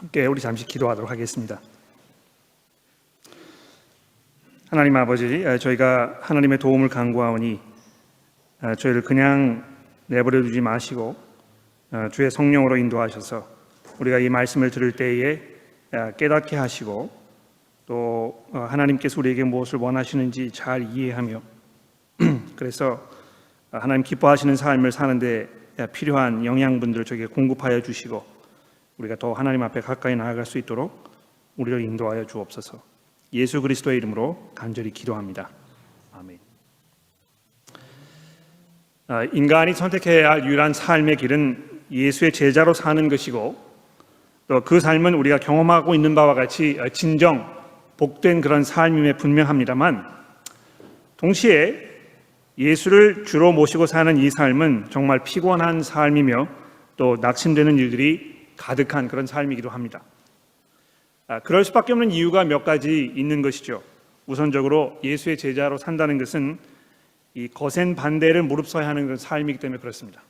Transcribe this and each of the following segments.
함께 우리 잠시 기도하도록 하겠습니다. 하나님 아버지, 저희가 하나님의 도움을 간구하오니 저희를 그냥 내버려 두지 마시고 주의 성령으로 인도하셔서 우리가 이 말씀을 들을 때에 깨닫게 하시고 또 하나님께서 우리에게 무엇을 원하시는지 잘 이해하며 그래서 하나님 기뻐하시는 삶을 사는데 필요한 영양분들을 저에게 공급하여 주시고 우리가 더 하나님 앞에 가까이 나아갈 수 있도록 우리를 인도하여 주옵소서. 예수 그리스도의 이름으로 간절히 기도합니다. 아멘. 인간이 선택해야 할 유일한 삶의 길은 예수의 제자로 사는 것이고 또 그 삶은 우리가 경험하고 있는 바와 같이 진정 복된 그런 삶임에 분명합니다만 동시에 예수를 주로 모시고 사는 이 삶은 정말 피곤한 삶이며 또 낙심되는 일들이 가득한 그런 삶이기도 합니다. 그럴 수밖에 없는 이유가 몇 가지 있는 것이죠. 우선적으로 예수의 제자로 산다는 것은 이 거센 반대를 무릅써야 하는 그런 삶이기 때문에 그렇습니다.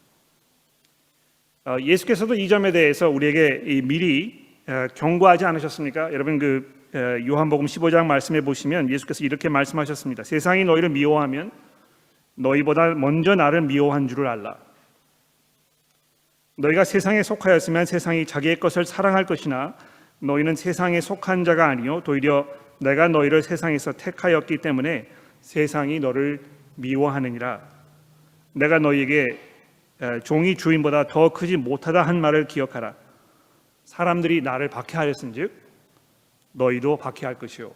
예수께서도 이 점에 대해서 우리에게 미리 경고하지 않으셨습니까? 여러분 요한복음 15장 말씀해 보시면 예수께서 이렇게 말씀하셨습니다. 세상이 너희를 미워하면 너희보다 먼저 나를 미워한 줄을 알라. 너희가 세상에 속하였으면 세상이 자기의 것을 사랑할 것이나 너희는 세상에 속한 자가 아니요 도리어 내가 너희를 세상에서 택하였기 때문에 세상이 너를 미워하느니라. 내가 너희에게 종이 주인보다 더 크지 못하다 한 말을 기억하라. 사람들이 나를 박해하였은즉 너희도 박해할 것이요.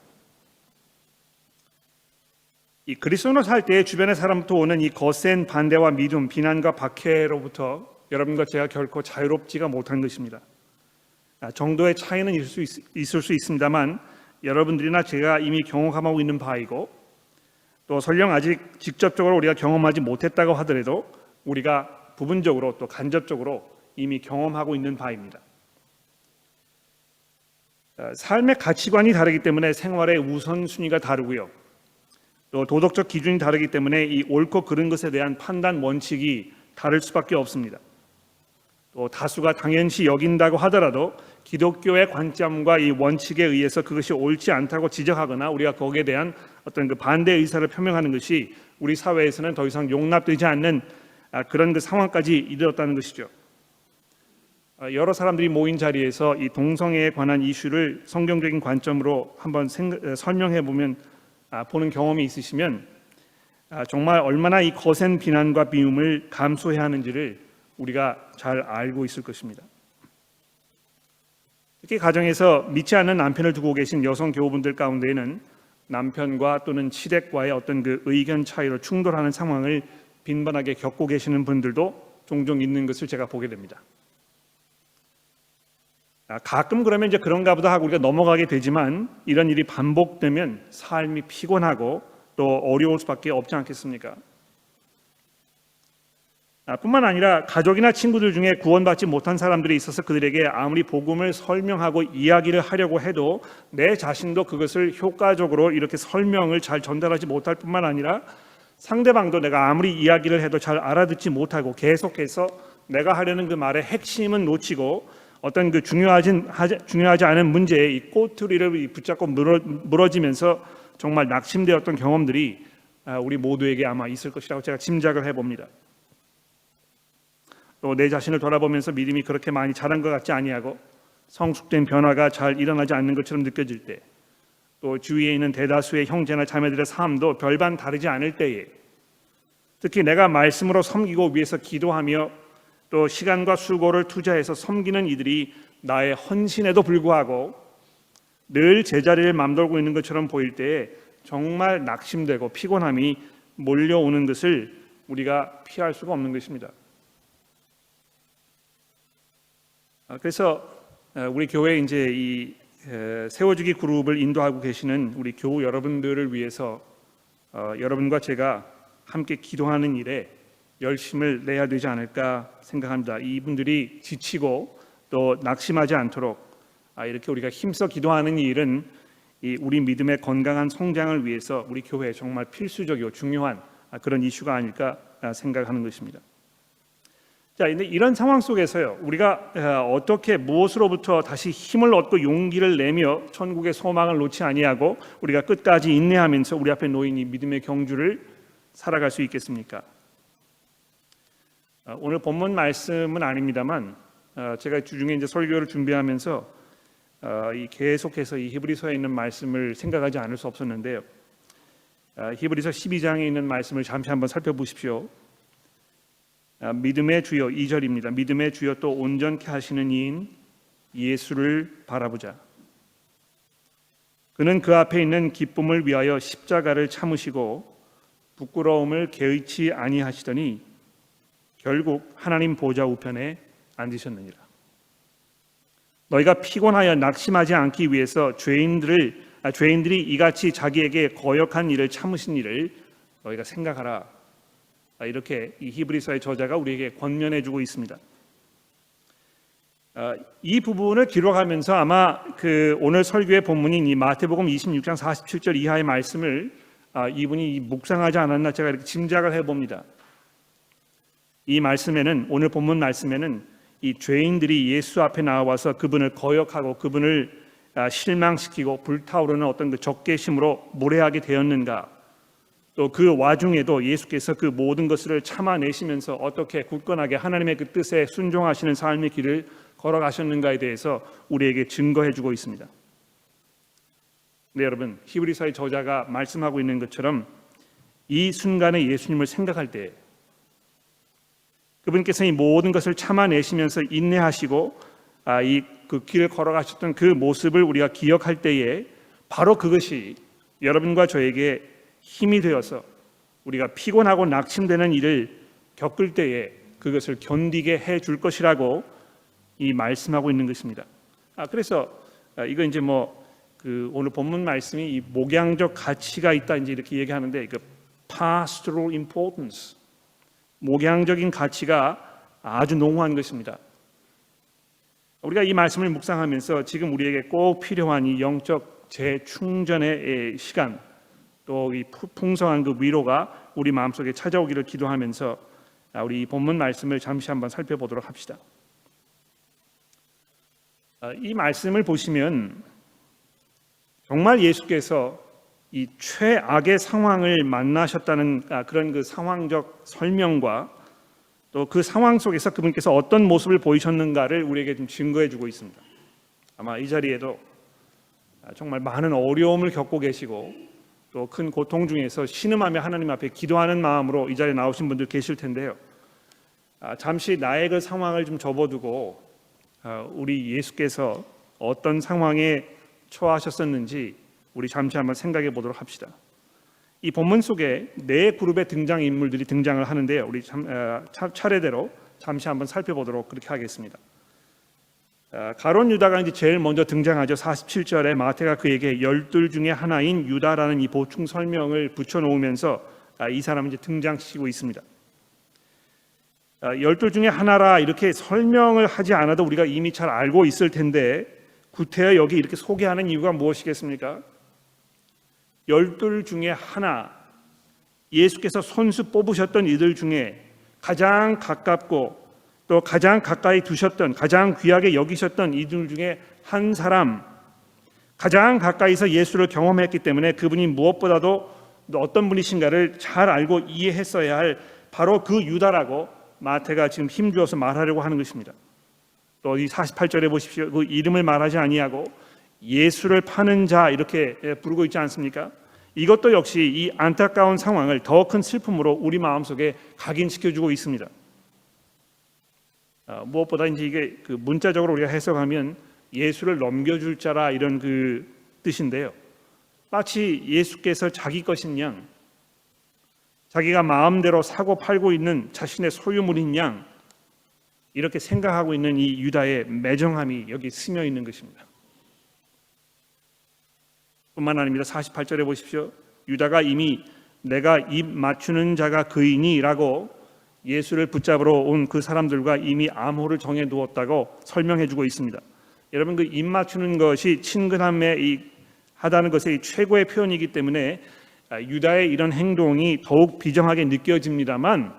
이 그리스도인으로 살 때 주변의 사람부터 오는 이 거센 반대와 미움, 비난과 박해로부터 여러분과 제가 결코 자유롭지가 못한 것입니다. 정도의 차이는 있을 수 있습니다만 여러분들이나 제가 이미 경험하고 있는 바이고 또 설령 아직 직접적으로 우리가 경험하지 못했다고 하더라도 우리가 부분적으로 또 간접적으로 이미 경험하고 있는 바입니다. 삶의 가치관이 다르기 때문에 생활의 우선순위가 다르고요. 또 도덕적 기준이 다르기 때문에 이 옳고 그른 것에 대한 판단 원칙이 다를 수밖에 없습니다. 또 다수가 당연시 여긴다고 하더라도 기독교의 관점과 이 원칙에 의해서 그것이 옳지 않다고 지적하거나 우리가 거기에 대한 어떤 그 반대 의사를 표명하는 것이 우리 사회에서는 더 이상 용납되지 않는 그런 그 상황까지 이르렀다는 것이죠. 여러 사람들이 모인 자리에서 이 동성애에 관한 이슈를 성경적인 관점으로 한번 설명해 보면 보는 경험이 있으시면 정말 얼마나 이 거센 비난과 미움을 감수해야 하는지를 우리가 잘 알고 있을 것입니다. 특히 가정에서 믿지 않는 남편을 두고 계신 여성 교우분들 가운데에는 남편과 또는 시댁과의 어떤 그 의견 차이로 충돌하는 상황을 빈번하게 겪고 계시는 분들도 종종 있는 것을 제가 보게 됩니다. 가끔 그러면 이제 그런가 보다 하고 우리가 넘어가게 되지만 이런 일이 반복되면 삶이 피곤하고 또 어려울 수밖에 없지 않겠습니까? 뿐만 아니라 가족이나 친구들 중에 구원받지 못한 사람들이 있어서 그들에게 아무리 복음을 설명하고 이야기를 하려고 해도 내 자신도 그것을 효과적으로 이렇게 설명을 잘 전달하지 못할 뿐만 아니라 상대방도 내가 아무리 이야기를 해도 잘 알아듣지 못하고 계속해서 내가 하려는 그 말의 핵심은 놓치고 어떤 그 중요하지 않은 문제에 이 꼬투리를 붙잡고 물어지면서 정말 낙심되었던 경험들이 우리 모두에게 아마 있을 것이라고 제가 짐작을 해봅니다. 또 내 자신을 돌아보면서 믿음이 그렇게 많이 자란 것 같지 아니하고 성숙된 변화가 잘 일어나지 않는 것처럼 느껴질 때, 또 주위에 있는 대다수의 형제나 자매들의 삶도 별반 다르지 않을 때에, 특히 내가 말씀으로 섬기고 위해서 기도하며 또 시간과 수고를 투자해서 섬기는 이들이 나의 헌신에도 불구하고 늘 제자리를 맘돌고 있는 것처럼 보일 때에 정말 낙심되고 피곤함이 몰려오는 것을 우리가 피할 수가 없는 것입니다. 그래서 우리 교회 이제 이 세워주기 그룹을 인도하고 계시는 우리 교우 여러분들을 위해서 여러분과 제가 함께 기도하는 일에 열심을 내야 되지 않을까 생각합니다. 이분들이 지치고 또 낙심하지 않도록 이렇게 우리가 힘써 기도하는 이 일은 우리 믿음의 건강한 성장을 위해서 우리 교회에 정말 필수적이고 중요한 그런 이슈가 아닐까 생각하는 것입니다. 자, 근데 이런 상황 속에서요, 우리가 어떻게 무엇으로부터 다시 힘을 얻고 용기를 내며 천국의 소망을 놓지 아니하고 우리가 끝까지 인내하면서 우리 앞에 놓인 이 믿음의 경주를 살아갈 수 있겠습니까? 오늘 본문 말씀은 아닙니다만 제가 주중에 이제 설교를 준비하면서 계속해서 이 히브리서에 있는 말씀을 생각하지 않을 수 없었는데요. 히브리서 12장에 있는 말씀을 잠시 한번 살펴보십시오. 믿음의 주여 2절입니다. 믿음의 주여 또 온전케 하시는 이인 예수를 바라보자. 그는 그 앞에 있는 기쁨을 위하여 십자가를 참으시고 부끄러움을 개의치 아니하시더니 결국 하나님 보좌 우편에 앉으셨느니라. 너희가 피곤하여 낙심하지 않기 위해서 죄인들이 이같이 자기에게 거역한 일을 참으신 일을 너희가 생각하라. 이렇게 이 히브리서의 저자가 우리에게 권면해주고 있습니다. 이 부분을 기록하면서 아마 오늘 설교의 본문인 이 마태복음 26장 47절 이하의 말씀을 이분이 묵상하지 않았나 제가 이렇게 짐작을 해봅니다. 이 말씀에는, 오늘 본문 말씀에는 이 죄인들이 예수 앞에 나와서 그분을 거역하고 그분을 실망시키고 불타오르는 어떤 그 적개심으로 무례하게 되었는가, 또 그 와중에도 예수께서 그 모든 것을 참아내시면서 어떻게 굳건하게 하나님의 그 뜻에 순종하시는 삶의 길을 걸어가셨는가에 대해서 우리에게 증거해주고 있습니다. 네, 여러분, 히브리서의 저자가 말씀하고 있는 것처럼 이 순간에 예수님을 생각할 때 그분께서 이 모든 것을 참아내시면서 인내하시고 그 길을 걸어가셨던 그 모습을 우리가 기억할 때에 바로 그것이 여러분과 저에게 힘이 되어서 우리가 피곤하고 낙심되는 일을 겪을 때에 그것을 견디게 해줄 것이라고 이 말씀하고 있는 것입니다. 그래서 이거 이제 오늘 본문 말씀이 이 목양적 가치가 있다 이제 이렇게 얘기하는데, 그 pastoral importance, 목양적인 가치가 아주 농후한 것입니다. 우리가 이 말씀을 묵상하면서 지금 우리에게 꼭 필요한 이 영적 재충전의 시간, 또 이 풍성한 그 위로가 우리 마음속에 찾아오기를 기도하면서 우리 이 본문 말씀을 잠시 한번 살펴보도록 합시다. 이 말씀을 보시면 정말 예수께서 이 최악의 상황을 만나셨다는 그런 그 상황적 설명과 또 그 상황 속에서 그분께서 어떤 모습을 보이셨는가를 우리에게 좀 증거해주고 있습니다. 아마 이 자리에도 정말 많은 어려움을 겪고 계시고 또 큰 고통 중에서 신음하며 하나님 앞에 기도하는 마음으로 이 자리에 나오신 분들 계실 텐데요. 잠시 나의 그 상황을 좀 접어두고 우리 예수께서 어떤 상황에 처하셨었는지 우리 잠시 한번 생각해 보도록 합시다. 이 본문 속에 네 그룹의 등장인물들이 등장을 하는데요. 우리 차례대로 잠시 한번 살펴보도록 그렇게 하겠습니다. 가룟 유다가 이제 제일 먼저 등장하죠. 47절에 마태가 그에게 12 중에 하나인 유다라는 이 보충 설명을 붙여놓으면서 이 사람을 이제 등장시키고 있습니다. 12 중에 하나라 이렇게 설명을 하지 않아도 우리가 이미 잘 알고 있을 텐데 구태여 여기 이렇게 소개하는 이유가 무엇이겠습니까? 12 중에 하나, 예수께서 손수 뽑으셨던 이들 중에 가장 가깝고 또 가장 가까이 두셨던, 가장 귀하게 여기셨던 이들 중에 한 사람, 가장 가까이서 예수를 경험했기 때문에 그분이 무엇보다도 어떤 분이신가를 잘 알고 이해했어야 할 바로 그 유다라고 마태가 지금 힘주어서 말하려고 하는 것입니다. 또 이 48절에 보십시오. 그 이름을 말하지 아니하고 예수를 파는 자 이렇게 부르고 있지 않습니까? 이것도 역시 이 안타까운 상황을 더 큰 슬픔으로 우리 마음속에 각인시켜주고 있습니다. 무엇보다 이제 이게 그 문자적으로 우리가 해석하면 예수를 넘겨줄 자라 이런 그 뜻인데요. 마치 예수께서 자기 것인 양, 자기가 마음대로 사고 팔고 있는 자신의 소유물인 양 이렇게 생각하고 있는 이 유다의 매정함이 여기 스며 있는 것입니다. 뿐만 아닙니다. 48절에 보십시오. 유다가 이미 내가 입 맞추는 자가 그이니 라고 예수를 붙잡으러 온 그 사람들과 이미 암호를 정해 두었다고 설명해 주고 있습니다. 여러분, 그 입 맞추는 것이 친근함에 하다는 것의 최고의 표현이기 때문에 유다의 이런 행동이 더욱 비정하게 느껴집니다만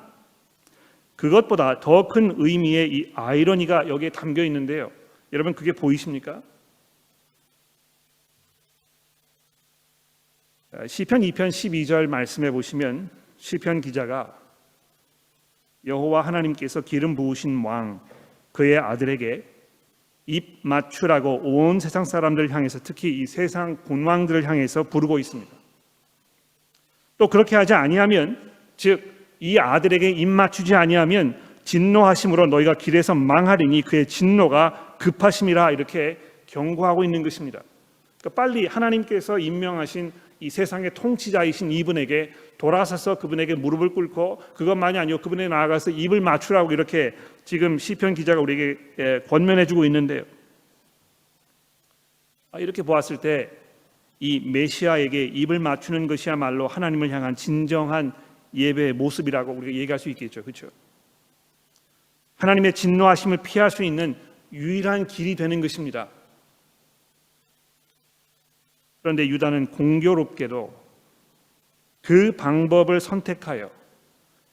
그것보다 더 큰 의미의 이 아이러니가 여기에 담겨 있는데요. 여러분 그게 보이십니까? 시편 2편 12절 말씀해 보시면 시편 기자가 여호와 하나님께서 기름 부으신 왕 그의 아들에게 입 맞추라고 온 세상 사람들을 향해서 특히 이 세상 군왕들을 향해서 부르고 있습니다. 또 그렇게 하지 아니하면 즉 이 아들에게 입 맞추지 아니하면 진노하심으로 너희가 길에서 망하리니 그의 진노가 급하심이라 이렇게 경고하고 있는 것입니다. 그러니까 빨리 하나님께서 임명하신 이 세상의 통치자이신 이분에게 돌아서서 그분에게 무릎을 꿇고 그것만이 아니고 그분에게 나아가서 입을 맞추라고 이렇게 지금 시편 기자가 우리에게 권면해주고 있는데요. 이렇게 보았을 때 이 메시아에게 입을 맞추는 것이야말로 하나님을 향한 진정한 예배의 모습이라고 우리가 얘기할 수 있겠죠. 그렇죠? 하나님의 진노하심을 피할 수 있는 유일한 길이 되는 것입니다. 그런데 유다는 공교롭게도 그 방법을 선택하여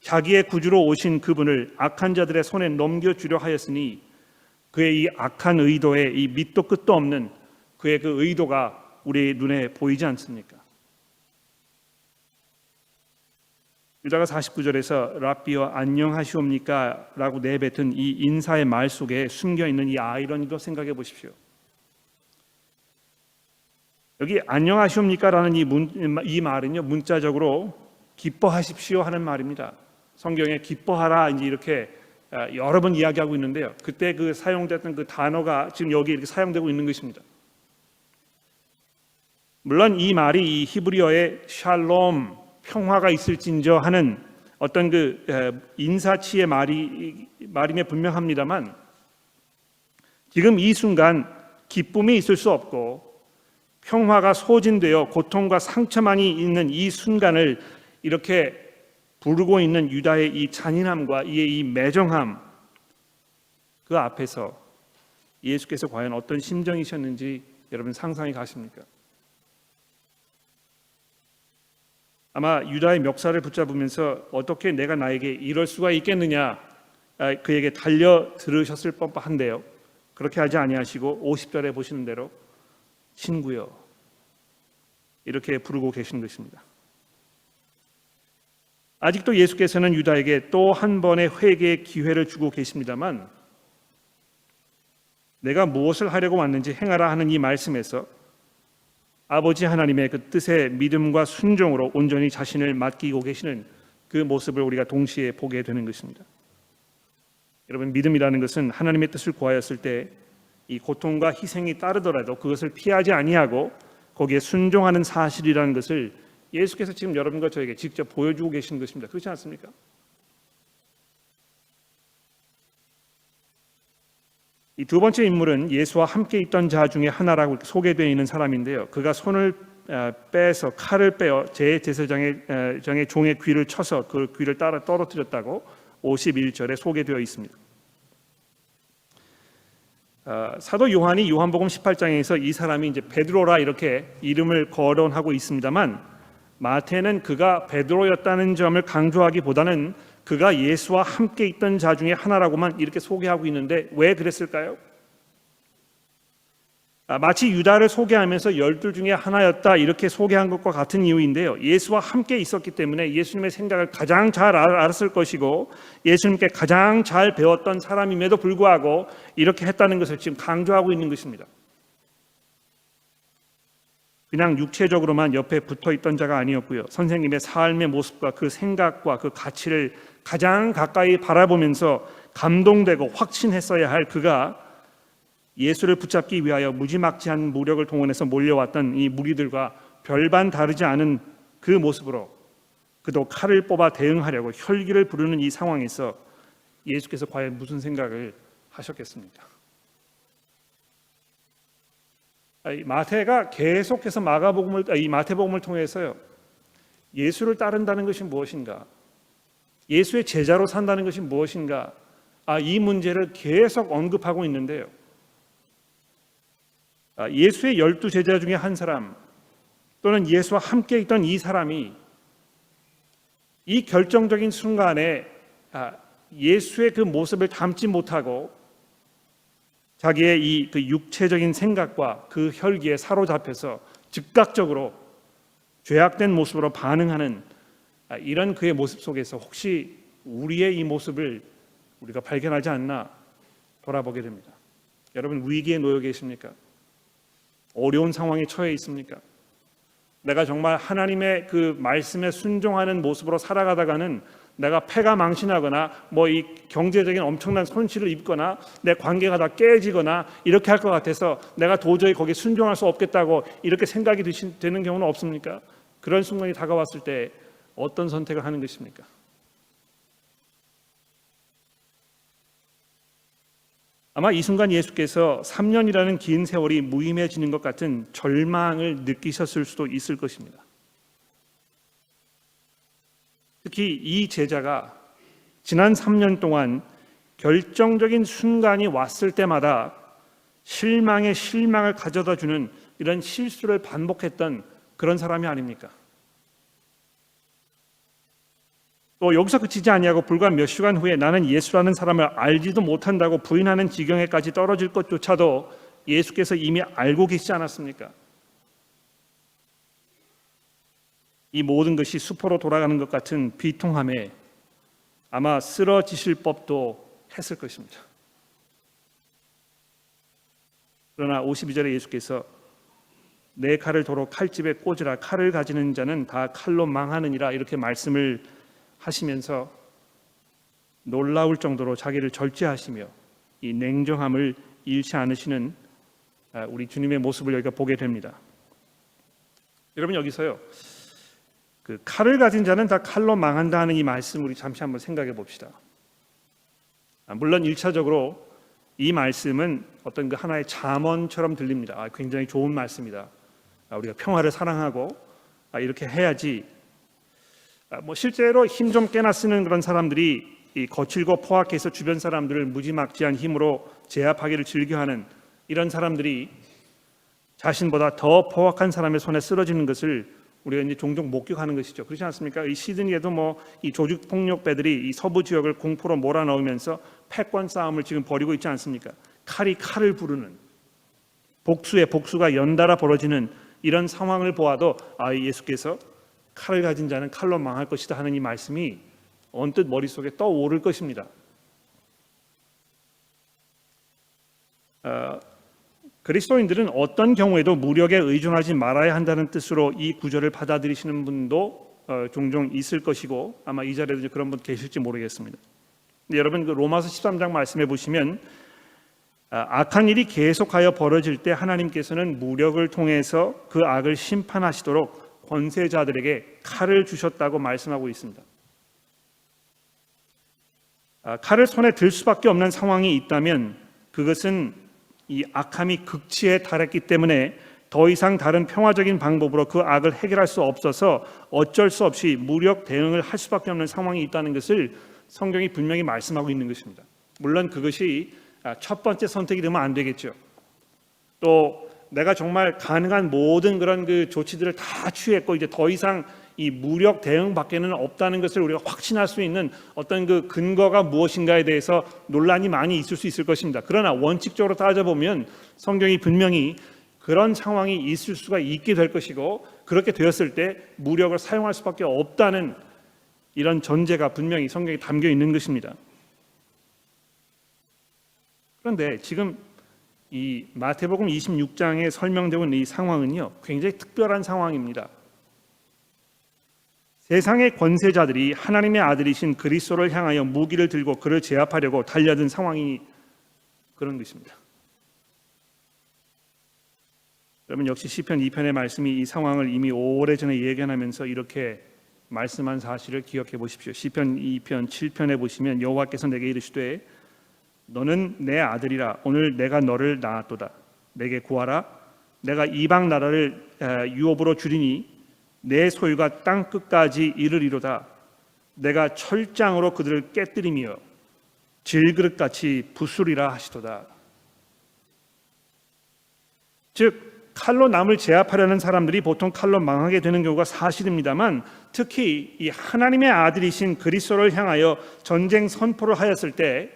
자기의 구주로 오신 그분을 악한 자들의 손에 넘겨주려 하였으니 그의 이 악한 의도에 이 밑도 끝도 없는 그의 그 의도가 우리 눈에 보이지 않습니까? 유다가 49절에서 랍비여 안녕하시옵니까? 라고 내뱉은 이 인사의 말 속에 숨겨있는 이 아이러니도 생각해 보십시오. 여기 안녕하시옵니까? 라는 이 말은요 문자적으로 기뻐하십시오 하는 말입니다. 성경에 기뻐하라 이제 이렇게 여러 번 이야기하고 있는데요. 그때 그 사용됐던 그 단어가 지금 여기 이렇게 사용되고 있는 것입니다. 물론 이 말이 이 히브리어의 샬롬 평화가 있을진저 하는 어떤 그 인사치의 말임에 분명합니다만 지금 이 순간 기쁨이 있을 수 없고 평화가 소진되어 고통과 상처만이 있는 이 순간을 이렇게 부르고 있는 유다의 이 잔인함과 이 매정함 그 앞에서 예수께서 과연 어떤 심정이셨는지 여러분 상상이 가십니까? 아마 유다의 멱살을 붙잡으면서 어떻게 내가 나에게 이럴 수가 있겠느냐 그에게 달려 들으셨을 법한데요. 그렇게 하지 아니하시고 50절에 보시는 대로 친구여 이렇게 부르고 계신 것입니다. 아직도 예수께서는 유다에게 또 한 번의 회개의 기회를 주고 계십니다만 내가 무엇을 하려고 왔는지 행하라 하는 이 말씀에서 아버지 하나님의 그 뜻에 믿음과 순종으로 온전히 자신을 맡기고 계시는 그 모습을 우리가 동시에 보게 되는 것입니다. 여러분 믿음이라는 것은 하나님의 뜻을 구하였을 때 이 고통과 희생이 따르더라도 그것을 피하지 아니하고 거기에 순종하는 사실이라는 것을 예수께서 지금 여러분과 저에게 직접 보여주고 계신 것입니다. 그렇지 않습니까? 이 두 번째 인물은 예수와 함께 있던 자 중에 하나라고 소개되어 있는 사람인데요. 그가 손을 빼서 칼을 빼어 제사장의 종의 귀를 쳐서 그 귀를 따라 떨어뜨렸다고 51절에 소개되어 있습니다. 사도 요한이 요한복음 18장에서 이 사람이 이제 베드로라 이렇게 이름을 거론하고 있습니다만 마태는 그가 베드로였다는 점을 강조하기보다는 그가 예수와 함께 있던 자 중에 하나라고만 이렇게 소개하고 있는데 왜 그랬을까요? 마치 유다를 소개하면서 12 중에 하나였다 이렇게 소개한 것과 같은 이유인데요. 예수와 함께 있었기 때문에 예수님의 생각을 가장 잘 알았을 것이고 예수님께 가장 잘 배웠던 사람임에도 불구하고 이렇게 했다는 것을 지금 강조하고 있는 것입니다. 그냥 육체적으로만 옆에 붙어있던 자가 아니었고요. 선생님의 삶의 모습과 그 생각과 그 가치를 가장 가까이 바라보면서 감동되고 확신했어야 할 그가 예수를 붙잡기 위하여 무지막지한 무력을 동원해서 몰려왔던 이 무리들과 별반 다르지 않은 그 모습으로 그도 칼을 뽑아 대응하려고 혈기를 부르는 이 상황에서 예수께서 과연 무슨 생각을 하셨겠습니까? 마태가 계속해서 이 마태복음을 통해서요 예수를 따른다는 것이 무엇인가, 예수의 제자로 산다는 것이 무엇인가, 이 문제를 계속 언급하고 있는데요. 예수의 12 제자 중에 한 사람 또는 예수와 함께 있던 이 사람이 이 결정적인 순간에 예수의 그 모습을 담지 못하고 자기의 이 그 육체적인 생각과 그 혈기에 사로잡혀서 즉각적으로 죄악된 모습으로 반응하는 이런 그의 모습 속에서 혹시 우리의 이 모습을 우리가 발견하지 않나 돌아보게 됩니다. 여러분, 위기에 놓여 계십니까? 어려운 상황에 처해 있습니까? 내가 정말 하나님의 그 말씀에 순종하는 모습으로 살아가다가는 내가 패가 망신하거나 뭐 이 경제적인 엄청난 손실을 입거나 내 관계가 다 깨지거나 이렇게 할 것 같아서 내가 도저히 거기에 순종할 수 없겠다고 이렇게 생각이 되는 경우는 없습니까? 그런 순간이 다가왔을 때 어떤 선택을 하는 것입니까? 아마 이 순간 예수께서 3년이라는 긴 세월이 무의미해지는 것 같은 절망을 느끼셨을 수도 있을 것입니다. 특히 이 제자가 지난 3년 동안 결정적인 순간이 왔을 때마다 실망에 실망을 가져다 주는 이런 실수를 반복했던 그런 사람이 아닙니까? 또 여기서 그치지 아니하고 불과 몇 시간 후에 나는 예수라는 사람을 알지도 못한다고 부인하는 지경에까지 떨어질 것조차도 예수께서 이미 알고 계시지 않았습니까? 이 모든 것이 수포로 돌아가는 것 같은 비통함에 아마 쓰러지실 법도 했을 것입니다. 그러나 52절에 예수께서 내 칼을 도로 칼집에 꽂으라, 칼을 가지는 자는 다 칼로 망하느니라 이렇게 말씀을 하시면서 놀라울 정도로 자기를 절제하시며 이 냉정함을 잃지 않으시는 우리 주님의 모습을 여기가 보게 됩니다. 여러분, 여기서요, 그 칼을 가진 자는 다 칼로 망한다 하는 이 말씀 우리 잠시 한번 생각해 봅시다. 물론 1차적으로 이 말씀은 어떤 그 하나의 잠언처럼 들립니다. 굉장히 좋은 말씀이다. 우리가 평화를 사랑하고 이렇게 해야지. 뭐 실제로 힘 좀 깨나 쓰는 그런 사람들이 이 거칠고 포악해서 주변 사람들을 무지막지한 힘으로 제압하기를 즐겨하는 이런 사람들이 자신보다 더 포악한 사람의 손에 쓰러지는 것을 우리가 이제 종종 목격하는 것이죠. 그렇지 않습니까? 이 시드니에도 뭐 이 조직 폭력배들이 이 서부 지역을 공포로 몰아넣으면서 패권 싸움을 지금 벌이고 있지 않습니까? 칼이 칼을 부르는, 복수에 복수가 연달아 벌어지는 이런 상황을 보아도 예수께서 칼을 가진 자는 칼로 망할 것이다 하는 이 말씀이 언뜻 머릿속에 떠오를 것입니다. 그리스도인들은 어떤 경우에도 무력에 의존하지 말아야 한다는 뜻으로 이 구절을 받아들이시는 분도 종종 있을 것이고 아마 이 자리에도 그런 분 계실지 모르겠습니다. 근데 여러분, 그 로마서 13장 말씀해 보시면 악한 일이 계속하여 벌어질 때 하나님께서는 무력을 통해서 그 악을 심판하시도록 권세자들에게 칼을 주셨다고 말씀하고 있습니다. 칼을 손에 들 수밖에 없는 상황이 있다면 그것은 이 악함이 극치에 달했기 때문에 더 이상 다른 평화적인 방법으로 그 악을 해결할 수 없어서 어쩔 수 없이 무력 대응을 할 수밖에 없는 상황이 있다는 것을 성경이 분명히 말씀하고 있는 것입니다. 물론 그것이 첫 번째 선택이 되면 안 되겠죠. 또 내가 정말 가능한 모든 그런 그 조치들을 다 취했고 이제 더 이상 이 무력 대응밖에는 없다는 것을 우리가 확신할 수 있는 어떤 그 근거가 무엇인가에 대해서 논란이 많이 있을 수 있을 것입니다. 그러나 원칙적으로 따져보면 성경이 분명히 그런 상황이 있을 수가 있게 될 것이고 그렇게 되었을 때 무력을 사용할 수밖에 없다는 이런 전제가 분명히 성경에 담겨 있는 것입니다. 그런데 지금 이 마태복음 26장에 설명되고 있는 이 상황은요, 굉장히 특별한 상황입니다. 세상의 권세자들이 하나님의 아들이신 그리스도를 향하여 무기를 들고 그를 제압하려고 달려든 상황이 그런 것입니다. 여러분, 역시 시편 2편의 말씀이 이 상황을 이미 오래전에 예견하면서 이렇게 말씀한 사실을 기억해 보십시오. 시편 2편 7편에 보시면 여호와께서 내게 이르시되 너는 내 아들이라 오늘 내가 너를 낳았도다. 내게 구하라. 내가 이방 나라를 유업으로 주리니 내 소유가 땅 끝까지 이르리로다. 내가 철장으로 그들을 깨뜨리며 질그릇같이 부수리라 하시도다. 즉 칼로 남을 제압하려는 사람들이 보통 칼로 망하게 되는 경우가 사실입니다만, 특히 이 하나님의 아들이신 그리스도를 향하여 전쟁 선포를 하였을 때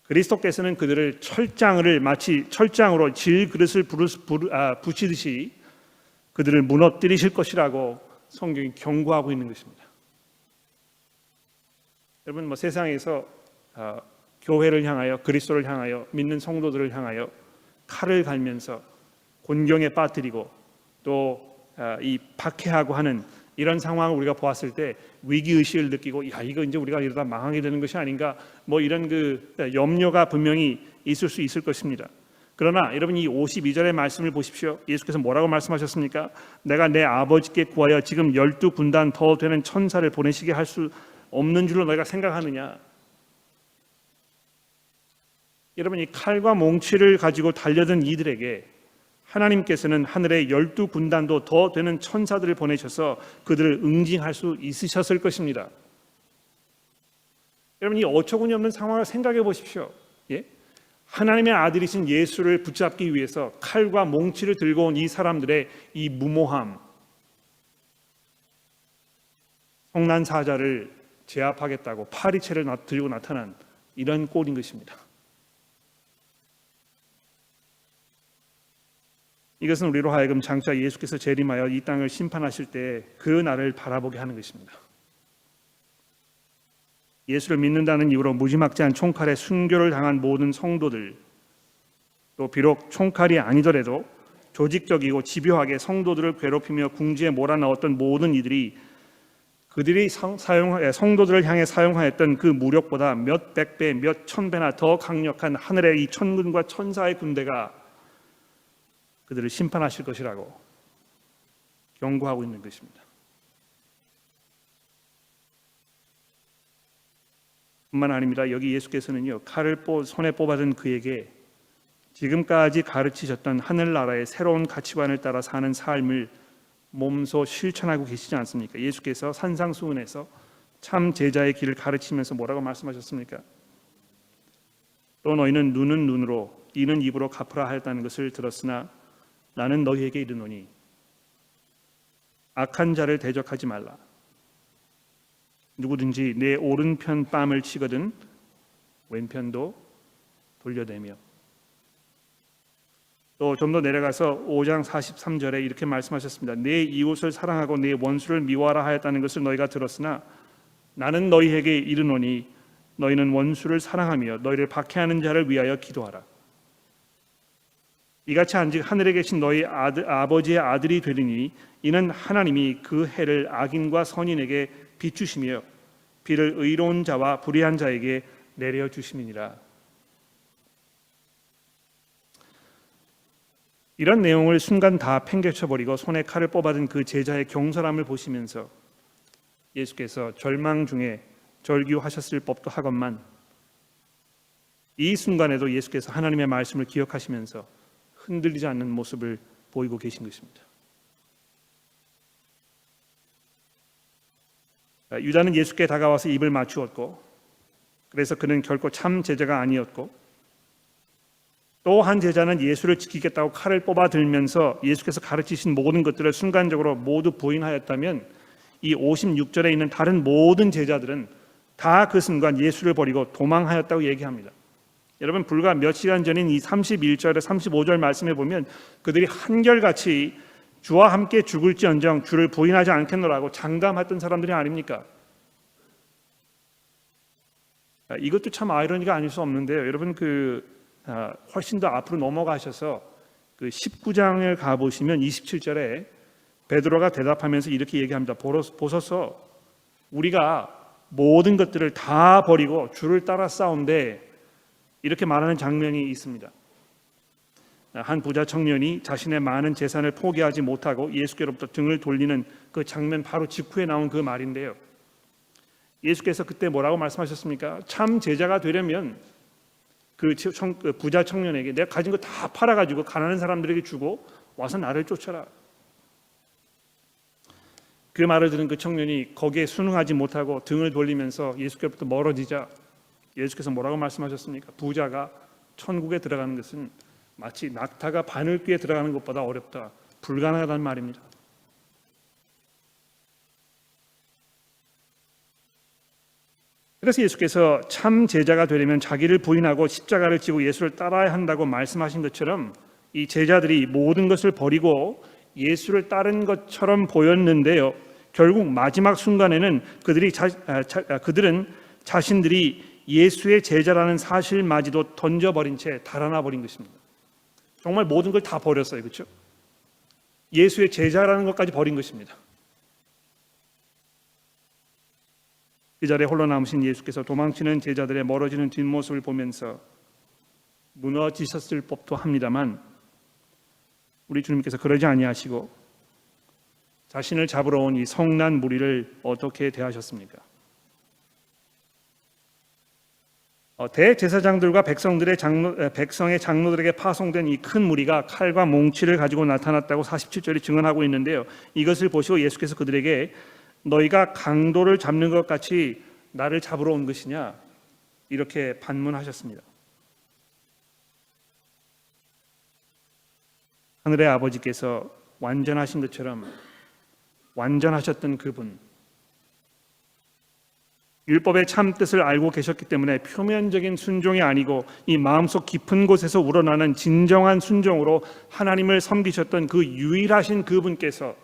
그리스도께서는 그들을 마치 철장으로 질그릇을 부시듯이 그들을 무너뜨리실 것이라고 성경이 경고하고 있는 것입니다. 여러분, 세상에서 교회를 향하여, 그리스도를 향하여, 믿는 성도들을 향하여 칼을 갈면서 곤경에 빠뜨리고 또 이 박해하고 하는 이런 상황을 우리가 보았을 때 위기의식을 느끼고, 이거 이제 우리가 이러다 망하게 되는 것이 아닌가, 이런 염려가 분명히 있을 수 있을 것입니다. 그러나 여러분, 이 52절의 말씀을 보십시오. 예수께서 뭐라고 말씀하셨습니까? 내가 내 아버지께 구하여 지금 12군단 더 되는 천사를 보내시게 할 수 없는 줄로 너희가 생각하느냐? 여러분, 이 칼과 몽치를 가지고 달려든 이들에게 하나님께서는 하늘에 12군단도 더 되는 천사들을 보내셔서 그들을 응징할 수 있으셨을 것입니다. 여러분, 이 어처구니 없는 상황을 생각해 보십시오. 하나님의 아들이신 예수를 붙잡기 위해서 칼과 몽치를 들고 온 이 사람들의 이 무모함, 성난 사자를 제압하겠다고 파리채를 들고 나타난 이런 꼴인 것입니다. 이것은 우리로 하여금 장차 예수께서 재림하여 이 땅을 심판하실 때 그 날을 바라보게 하는 것입니다. 예수를 믿는다는 이유로 무지막지한 총칼에 순교를 당한 모든 성도들, 또 비록 총칼이 아니더라도 조직적이고 집요하게 성도들을 괴롭히며 궁지에 몰아넣었던 모든 이들이 그들이 성도들을 향해 사용하였던 그 무력보다 몇 백배, 몇 천배나 더 강력한 하늘의 이 천군과 천사의 군대가 그들을 심판하실 것이라고 경고하고 있는 것입니다. 뿐만 아닙니다. 여기 예수께서는요, 칼을 손에 뽑아든 그에게 지금까지 가르치셨던 하늘나라의 새로운 가치관을 따라 사는 삶을 몸소 실천하고 계시지 않습니까? 예수께서 산상수훈에서 참 제자의 길을 가르치면서 뭐라고 말씀하셨습니까? 또 너희는 눈은 눈으로 이는 입으로 갚으라 하였다는 것을 들었으나 나는 너희에게 이르노니 악한 자를 대적하지 말라. 누구든지 내 오른편 뺨을 치거든 왼편도 돌려대며. 또 좀 더 내려가서 5장 43절에 이렇게 말씀하셨습니다. 내 이웃을 사랑하고 내 원수를 미워하라 하였다는 것을 너희가 들었으나 나는 너희에게 이르노니 너희는 원수를 사랑하며 너희를 박해하는 자를 위하여 기도하라. 이같이 한즉 하늘에 계신 너희 아버지의 아들이 되리니 이는 하나님이 그 해를 악인과 선인에게 비추시며 비를 의로운 자와 불의한 자에게 내려주심이니라. 이런 내용을 순간 다 팽개쳐버리고 손에 칼을 뽑아든 그 제자의 경솔함을 보시면서 예수께서 절망 중에 절규하셨을 법도 하건만 이 순간에도 예수께서 하나님의 말씀을 기억하시면서 흔들리지 않는 모습을 보이고 계신 것입니다. 유다는 예수께 다가와서 입을 맞추었고, 그래서 그는 결코 참 제자가 아니었고, 또 한 제자는 예수를 지키겠다고 칼을 뽑아 들면서 예수께서 가르치신 모든 것들을 순간적으로 모두 부인하였다면 이 56절에 있는 다른 모든 제자들은 다 그 순간 예수를 버리고 도망하였다고 얘기합니다. 여러분, 불과 몇 시간 전인 이 31절에 35절 말씀해 보면 그들이 한결같이 주와 함께 죽을지언정 주를 부인하지 않겠노라고 장담했던 사람들이 아닙니까? 이것도 참 아이러니가 아닐 수 없는데요. 여러분, 훨씬 더 앞으로 넘어가셔서 19장을 가보시면 27절에 베드로가 대답하면서 이렇게 얘기합니다. 보소서, 우리가 모든 것들을 다 버리고 주를 따라 싸운데, 이렇게 말하는 장면이 있습니다. 한 부자 청년이 자신의 많은 재산을 포기하지 못하고 예수께로부터 등을 돌리는 그 장면 바로 직후에 나온 그 말인데요. 예수께서 그때 뭐라고 말씀하셨습니까? 참 제자가 되려면 그 부자 청년에게 내가 가진 거 다 팔아가지고 가난한 사람들에게 주고 와서 나를 쫓아라. 그 말을 들은 그 청년이 거기에 순응하지 못하고 등을 돌리면서 예수께로부터 멀어지자 예수께서 뭐라고 말씀하셨습니까? 부자가 천국에 들어가는 것은 마치 낙타가 바늘귀에 들어가는 것보다 어렵다, 불가능하다는 말입니다. 그래서 예수께서 참 제자가 되려면 자기를 부인하고 십자가를 지고 예수를 따라야 한다고 말씀하신 것처럼 이 제자들이 모든 것을 버리고 예수를 따른 것처럼 보였는데요, 결국 마지막 순간에는 그들은 자신들이 예수의 제자라는 사실마저도 던져버린 채 달아나 버린 것입니다. 정말 모든 걸 다 버렸어요. 그렇죠? 예수의 제자라는 것까지 버린 것입니다. 그 자리에 홀로 남으신 예수께서 도망치는 제자들의 멀어지는 뒷모습을 보면서 무너지셨을 법도 합니다만, 우리 주님께서 그러지 아니하시고 자신을 잡으러 온 이 성난 무리를 어떻게 대하셨습니까? 대제사장들과 백성의 장로들에게 파송된 이 큰 무리가 칼과 몽치를 가지고 나타났다고 47절이 증언하고 있는데요, 이것을 보시고 예수께서 그들에게 너희가 강도를 잡는 것 같이 나를 잡으러 온 것이냐, 이렇게 반문하셨습니다. 하늘의 아버지께서 완전하신 것처럼 완전하셨던 그분, 율법의 참 뜻을 알고 계셨기 때문에 표면적인 순종이 아니고 이 마음속 깊은 곳에서 우러나는 진정한 순종으로 하나님을 섬기셨던 그 유일하신 그분께서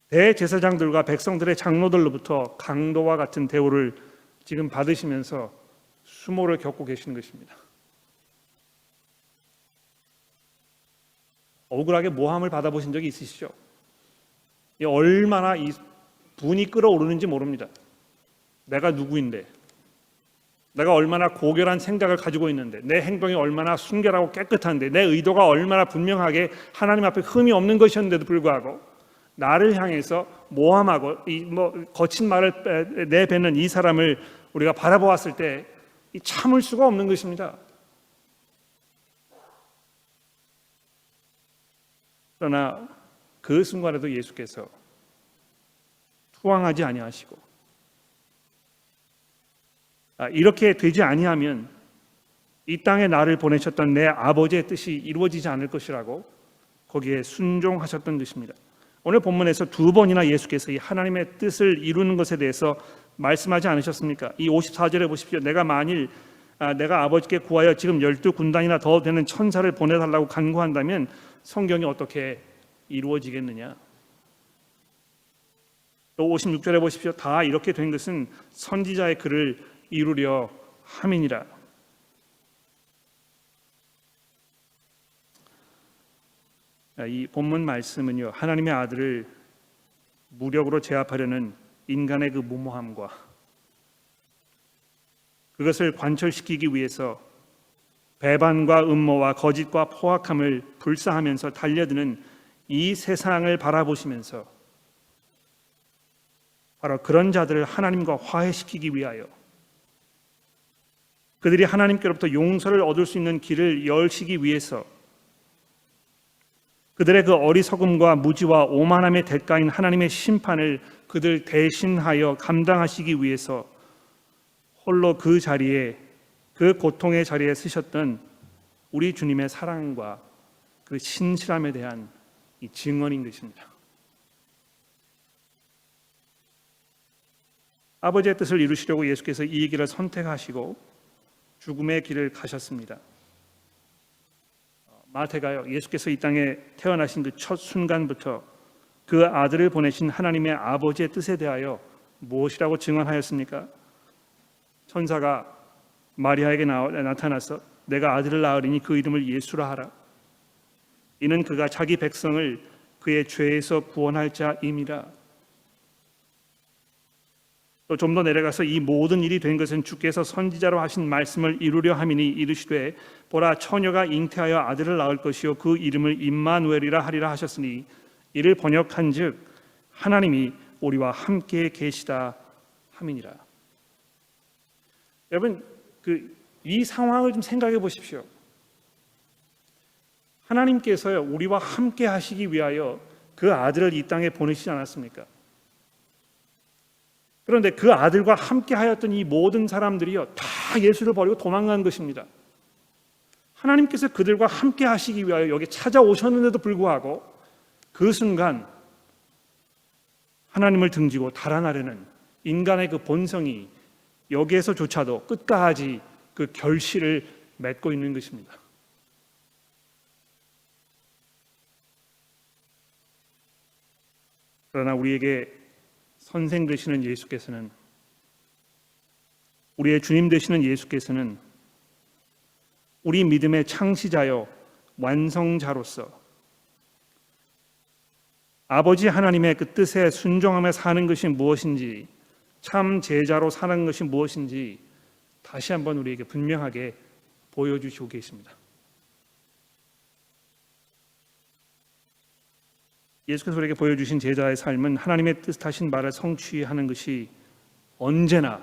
대제사장들과 백성들의 장로들로부터 강도와 같은 대우를 지금 받으시면서 수모를 겪고 계시는 것입니다. 억울하게 모함을 받아보신 적이 있으시죠? 얼마나 이 분이 끓어오르는지 모릅니다. 내가 누구인데, 내가 얼마나 고결한 생각을 가지고 있는데, 내 행동이 얼마나 순결하고 깨끗한데, 내 의도가 얼마나 분명하게 하나님 앞에 흠이 없는 것이었는데도 불구하고 나를 향해서 모함하고 거친 말을 내뱉는 이 사람을 우리가 바라보았을 때 참을 수가 없는 것입니다. 그러나 그 순간에도 예수께서 투항하지 아니하시고, 이렇게 되지 아니하면 이 땅에 나를 보내셨던 내 아버지의 뜻이 이루어지지 않을 것이라고 거기에 순종하셨던 것입니다. 오늘 본문에서 두 번이나 예수께서 이 하나님의 뜻을 이루는 것에 대해서 말씀하지 않으셨습니까? 이 54절에 보십시오. 내가 만일 내가 아버지께 구하여 지금 12군단이나 더 되는 천사를 보내달라고 간구한다면 성경이 어떻게 이루어지겠느냐? 또 56절에 보십시오. 다 이렇게 된 것은 선지자의 글을 이루려 함이니라. 이 본문 말씀은요, 하나님의 아들을 무력으로 제압하려는 인간의 그 무모함과 그것을 관철시키기 위해서 배반과 음모와 거짓과 포악함을 불사하면서 달려드는 이 세상을 바라보시면서 바로 그런 자들을 하나님과 화해시키기 위하여 그들이 하나님께로부터 용서를 얻을 수 있는 길을 열시기 위해서 그들의 그 어리석음과 무지와 오만함의 대가인 하나님의 심판을 그들 대신하여 감당하시기 위해서 홀로 그 자리에, 그 고통의 자리에 서셨던 우리 주님의 사랑과 그 신실함에 대한 이 증언인 것입니다. 아버지의 뜻을 이루시려고 예수께서 이 길을 선택하시고 죽음의 길을 가셨습니다. 마태가요, 예수께서 이 땅에 태어나신 그 첫 순간부터 그 아들을 보내신 하나님의 아버지의 뜻에 대하여 무엇이라고 증언하였습니까? 천사가 마리아에게 나타나서 내가 아들을 낳으리니 그 이름을 예수라 하라. 이는 그가 자기 백성을 그의 죄에서 구원할 자임이라. 또 좀 더 내려가서 이 모든 일이 된 것은 주께서 선지자로 하신 말씀을 이루려 함이니 이르시되 보라 처녀가 잉태하여 아들을 낳을 것이요 그 이름을 임마누엘이라 하리라 하셨으니 이를 번역한즉 하나님이 우리와 함께 계시다 함이니라. 여러분 이 상황을 좀 생각해 보십시오. 하나님께서요 우리와 함께 하시기 위하여 그 아들을 이 땅에 보내시지 않았습니까? 그런데 그 아들과 함께 하였던 이 모든 사람들이요 다 예수를 버리고 도망간 것입니다. 하나님께서 그들과 함께 하시기 위하여 여기 찾아오셨는데도 불구하고 그 순간 하나님을 등지고 달아나려는 인간의 그 본성이 여기에서조차도 끝까지 그 결실을 맺고 있는 것입니다. 그러나 우리에게 선생 되시는 예수께서는, 우리의 주님 되시는 예수께서는 우리 믿음의 창시자요 완성자로서 아버지 하나님의 그 뜻에 순종하며 사는 것이 무엇인지, 참 제자로 사는 것이 무엇인지 다시 한번 우리에게 분명하게 보여주시고 계십니다. 예수께서 우리에게 보여주신 제자의 삶은 하나님의 뜻하신 바를 성취하는 것이 언제나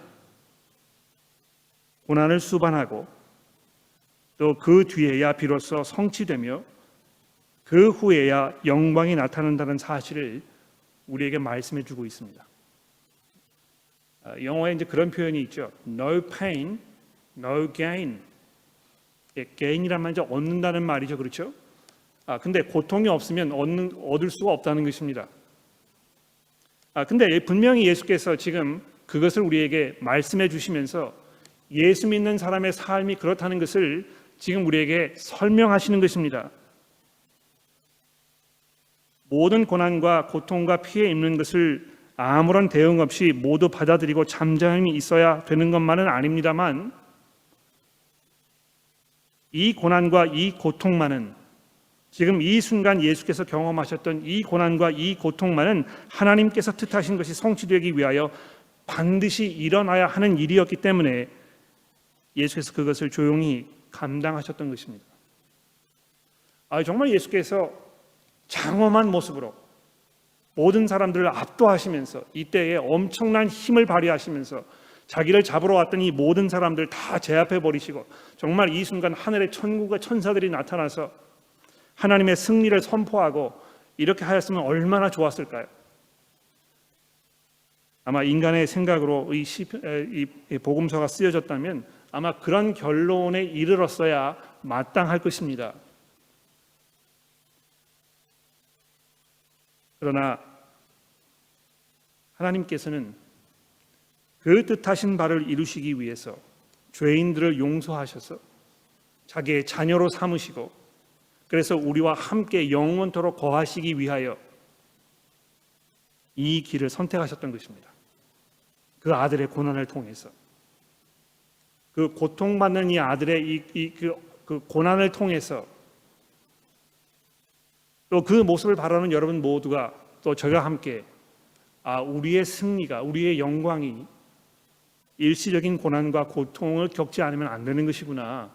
고난을 수반하고 또 그 뒤에야 비로소 성취되며 그 후에야 영광이 나타난다는 사실을 우리에게 말씀해 주고 있습니다. 영어에 이제 그런 표현이 있죠. No pain, no gain. gain이란 말이 얻는다는 말이죠, 그렇죠? 근데 고통이 없으면 얻을 수가 없다는 것입니다. 근데 분명히 예수께서 지금 그것을 우리에게 말씀해 주시면서 예수 믿는 사람의 삶이 그렇다는 것을 지금 우리에게 설명하시는 것입니다. 모든 고난과 고통과 피해 입는 것을 아무런 대응 없이 모두 받아들이고 잠잠히 있어야 되는 것만은 아닙니다만, 이 고난과 이 고통만은, 지금 이 순간 예수께서 경험하셨던 이 고난과 이 고통만은 하나님께서 뜻하신 것이 성취되기 위하여 반드시 일어나야 하는 일이었기 때문에 예수께서 그것을 조용히 감당하셨던 것입니다. 정말 예수께서 장엄한 모습으로 모든 사람들을 압도하시면서 이때에 엄청난 힘을 발휘하시면서 자기를 잡으러 왔던 이 모든 사람들 다 제압해 버리시고 정말 이 순간 하늘의 천국과 천사들이 나타나서 하나님의 승리를 선포하고 이렇게 하였으면 얼마나 좋았을까요? 아마 인간의 생각으로 이 복음서가 쓰여졌다면 아마 그런 결론에 이르렀어야 마땅할 것입니다. 그러나 하나님께서는 그 뜻하신 바를 이루시기 위해서 죄인들을 용서하셔서 자기의 자녀로 삼으시고, 그래서 우리와 함께 영원토록 거하시기 위하여 이 길을 선택하셨던 것입니다. 그 아들의 고난을 통해서, 그 고통받는 이 아들의 그 고난을 통해서, 또 그 모습을 바라는 여러분 모두가 또 저와 함께 우리의 승리가, 우리의 영광이 일시적인 고난과 고통을 겪지 않으면 안 되는 것이구나,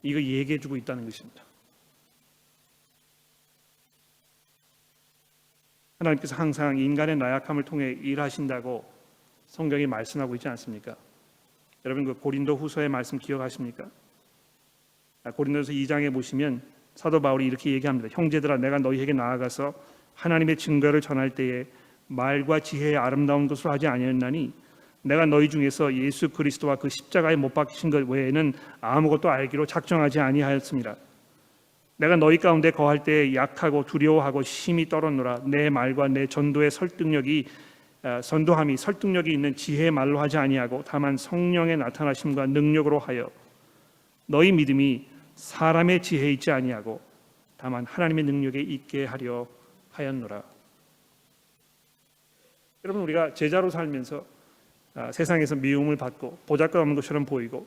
이거 얘기해 주고 있다는 것입니다. 하나님께서 항상 인간의 나약함을 통해 일하신다고 성경이 말씀하고 있지 않습니까? 여러분 그 고린도 후서의 말씀 기억하십니까? 고린도서 2장에 보시면 사도 바울이 이렇게 얘기합니다. 형제들아, 내가 너희에게 나아가서 하나님의 증거를 전할 때에 말과 지혜의 아름다운 것으로 하지 아니하였나니 내가 너희 중에서 예수 그리스도와 그 십자가에 못 박히신 것 외에는 아무것도 알기로 작정하지 아니하였습니다. 내가 너희 가운데 거할 때에 약하고 두려워하고 심히 떨었노라. 내 말과 내 전도의 선도함이 설득력이 있는 지혜의 말로 하지 아니하고 다만 성령의 나타나심과 능력으로 하여 너희 믿음이 사람의 지혜에 있지 아니하고 다만 하나님의 능력에 있게 하려 하였노라. 여러분, 우리가 제자로 살면서 세상에서 미움을 받고 보잘것없는 것처럼 보이고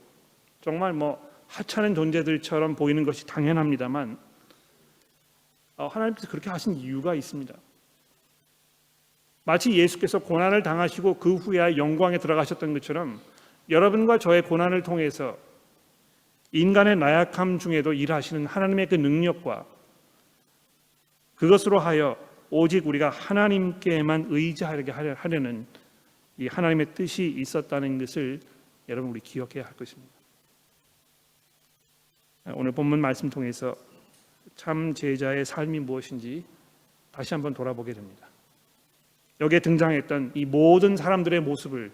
정말 하찮은 존재들처럼 보이는 것이 당연합니다만, 하나님께서 그렇게 하신 이유가 있습니다. 마치 예수께서 고난을 당하시고 그 후에 영광에 들어가셨던 것처럼 여러분과 저의 고난을 통해서 인간의 나약함 중에도 일하시는 하나님의 그 능력과 그것으로 하여 오직 우리가 하나님께만 의지하게 하려는 이 하나님의 뜻이 있었다는 것을 여러분 우리 기억해야 할 것입니다. 오늘 본문 말씀 통해서 참 제자의 삶이 무엇인지 다시 한번 돌아보게 됩니다. 여기에 등장했던 이 모든 사람들의 모습을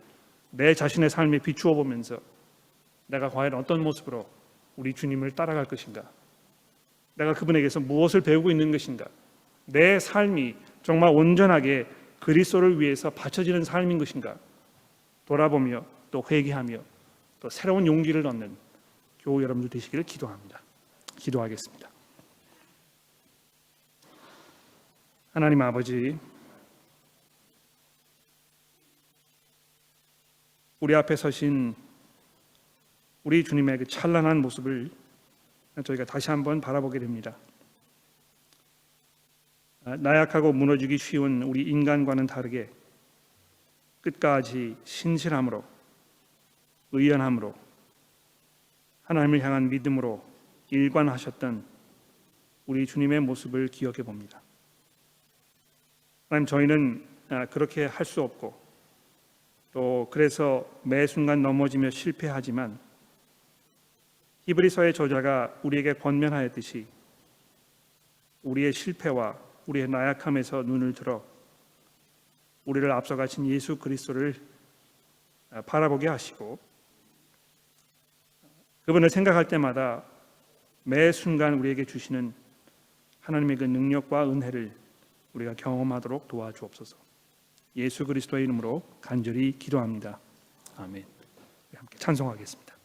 내 자신의 삶에 비추어 보면서 내가 과연 어떤 모습으로 우리 주님을 따라갈 것인가? 내가 그분에게서 무엇을 배우고 있는 것인가? 내 삶이 정말 온전하게 그리스도를 위해서 바쳐지는 삶인 것인가? 돌아보며 또 회개하며 또 새로운 용기를 얻는 교우 여러분들 되시기를 기도합니다. 기도하겠습니다. 하나님 아버지, 우리 앞에 서신 우리 주님의 그 찬란한 모습을 저희가 다시 한번 바라보게 됩니다. 나약하고 무너지기 쉬운 우리 인간과는 다르게 끝까지 신실함으로, 의연함으로, 하나님을 향한 믿음으로 일관하셨던 우리 주님의 모습을 기억해 봅니다. 하나님, 저희는 그렇게 할 수 없고 또 그래서 매 순간 넘어지며 실패하지만 히브리서의 저자가 우리에게 권면하였듯이 우리의 실패와 우리의 나약함에서 눈을 들어 우리를 앞서가신 예수 그리스도를 바라보게 하시고 그분을 생각할 때마다 매 순간 우리에게 주시는 하나님의 그 능력과 은혜를 우리가 경험하도록 도와주옵소서. 예수 그리스도의 이름으로 간절히 기도합니다. 아멘. 함께 찬송하겠습니다.